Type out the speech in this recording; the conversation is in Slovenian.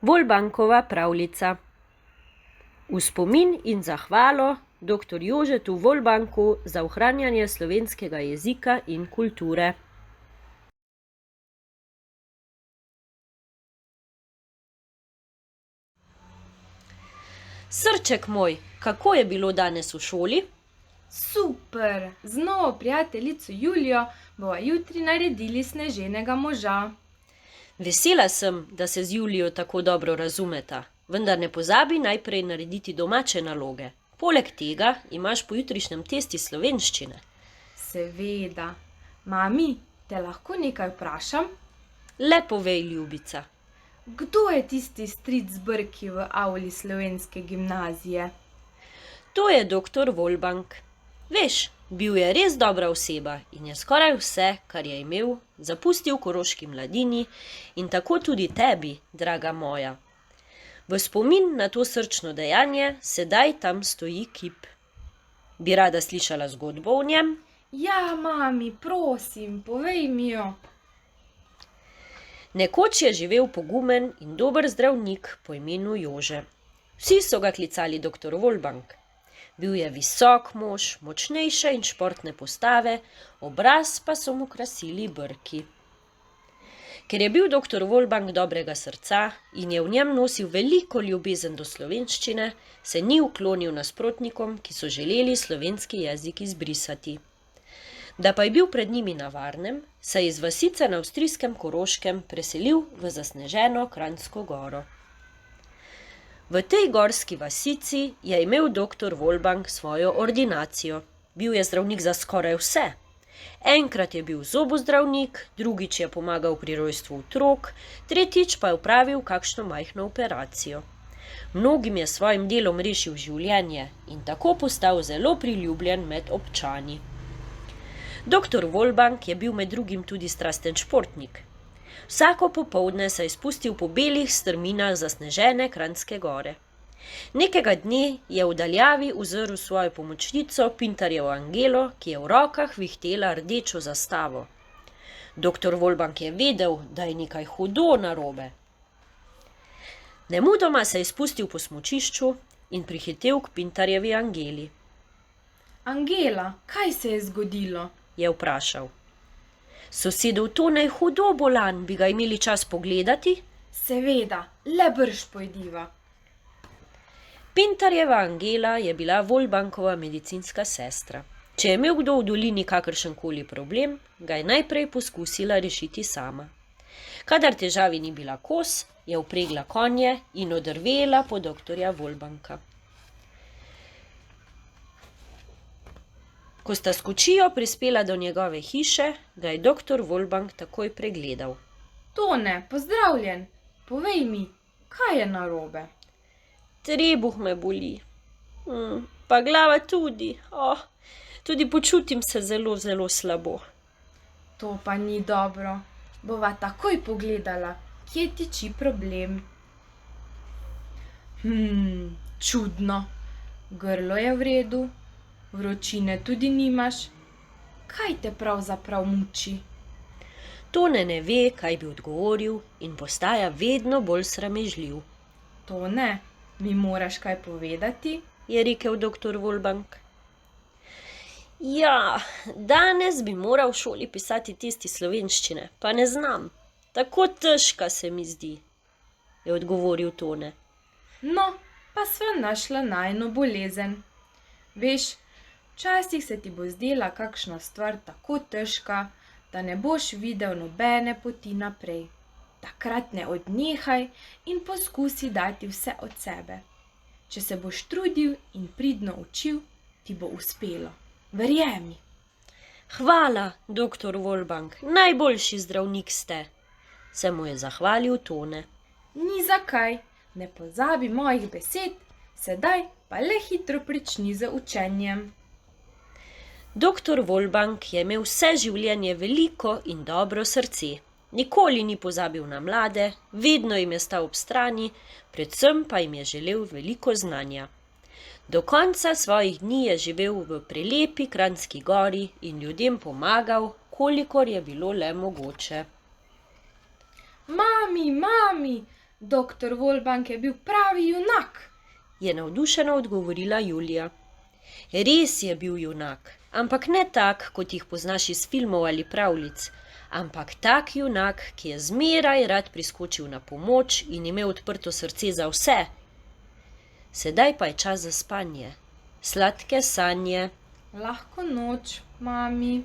Volbankova pravljica. V spomin in zahvalo dr. Jožetu Volbanku za ohranjanje slovenskega jezika in kulture. Srček moj, kako je bilo danes v šoli? Super! Z novo prijateljico Julijo bova jutri naredili sneženega moža. Vesela sem, da se z Julijo tako dobro razumeta, vendar ne pozabi najprej narediti domače naloge. Poleg tega imaš po jutrišnjem testi slovenščine. Seveda. Mami, te lahko nekaj vprašam? Le povej, ljubica. Kdo je tisti stric z brki v avli slovenske gimnazije? To je dr. Volbank. Veš, bil je res dobra oseba in je skoraj vse, kar je imel, zapustil Koroški mladini in tako tudi tebi, draga moja. V spomin na to srčno dejanje sedaj tam stoji kip. Bi rada slišala zgodbo o njem? Ja, mami, prosim, povej mi jo. Nekoč je živel pogumen in dober zdravnik po imenu Jože. Vsi so ga klicali dr. Volbank. Bil je visok mož, močnejše in športne postave, obraz pa so mu krasili brki. Ker je bil dr. Volbank dobrega srca in je v njem nosil veliko ljubezen do slovenščine, se ni uklonil nasprotnikom, ki so želeli slovenski jezik izbrisati. Da pa je bil pred njimi na varnem, se je iz vasice na avstrijskem Koroškem preselil v zasneženo Kranjsko Goro. V tej gorski vasici je imel dr. Volbank svojo ordinacijo. Bil je zdravnik za skoraj vse. Enkrat je bil zobozdravnik, drugič je pomagal pri rojstvu otrok, tretjič pa je opravil kakšno majhno operacijo. Mnogim je s svojim delom rešil življenje in tako postal zelo priljubljen med občani. Dr. Volbank je bil med drugim tudi strasten športnik. Vsako popoldne se je spustil po belih strminah zasnežene Kranjske Gore. Nekega dne je v daljavi uzrl svojo pomočnico Pintarjevo Angelo, ki je v rokah vihtela rdečo zastavo. Dr. Volbank je vedel, da je nekaj hudo narobe. Nemudoma se je spustil po smučišču in prihitel k Pintarjevi Angeli. Angela, kaj se je zgodilo? Je vprašal. Sosedov Tone je hudo bolan, bi ga imeli čas pogledati? Seveda, le brž pojdiva. Pintarjeva Angela je bila Volbankova medicinska sestra. Če je imel kdo v dolini kakršenkoli problem, ga je najprej poskusila rešiti sama. Kadar težavi ni bila kos, je vpregla konje in odrvela po doktorja Volbanka. Ko sta s kočijo prispela do njegove hiše, ga je dr. Volbank takoj pregledal. Tone, pozdravljen. Povej mi, kaj je narobe? Trebuh me boli. Pa glava tudi. Tudi počutim se zelo, zelo slabo. To pa ni dobro. Bova takoj pogledala, kje tiči problem. Čudno. Grlo je v redu. Vročine tudi nimaš. Kaj te pravzaprav muči? Tone ne ve, kaj bi odgovoril in postaja vedno bolj sramežljiv. Tone, mi moraš kaj povedati? Je rekel dr. Volbank. Ja, danes bi moral v šoli pisati testi slovenščine, pa ne znam. Tako težka se mi zdi, je odgovoril Tone. No, pa sva našla najino bolezen. Veš, včasih se ti bo zdela kakšna stvar tako težka, da ne boš videl nobene poti naprej. Takrat ne odnehaj in poskusi dati vse od sebe. Če se boš trudil in pridno učil, ti bo uspelo. Verjemi. Hvala, dr. Volbank, najboljši zdravnik ste, se mu je zahvalil Tone. Ni zakaj, ne pozabi mojih besed, sedaj pa le hitro prični z učenjem. Dr. Volbank je imel vse življenje veliko in dobro srce. Nikoli ni pozabil na mlade, vedno jim je stal ob strani, predvsem pa jim je želel veliko znanja. Do konca svojih dni je živel v prelepi Kranjski Gori in ljudem pomagal, kolikor je bilo le mogoče. Mami, doktor Volbank je bil pravi junak. Je navdušeno odgovorila Julija. Res je bil junak, ampak ne tak, kot jih poznaš iz filmov ali pravljic, ampak tak junak, ki je zmeraj rad priskočil na pomoč in imel odprto srce za vse. Sedaj pa je čas za spanje. Sladke sanje. Lahko noč, mami.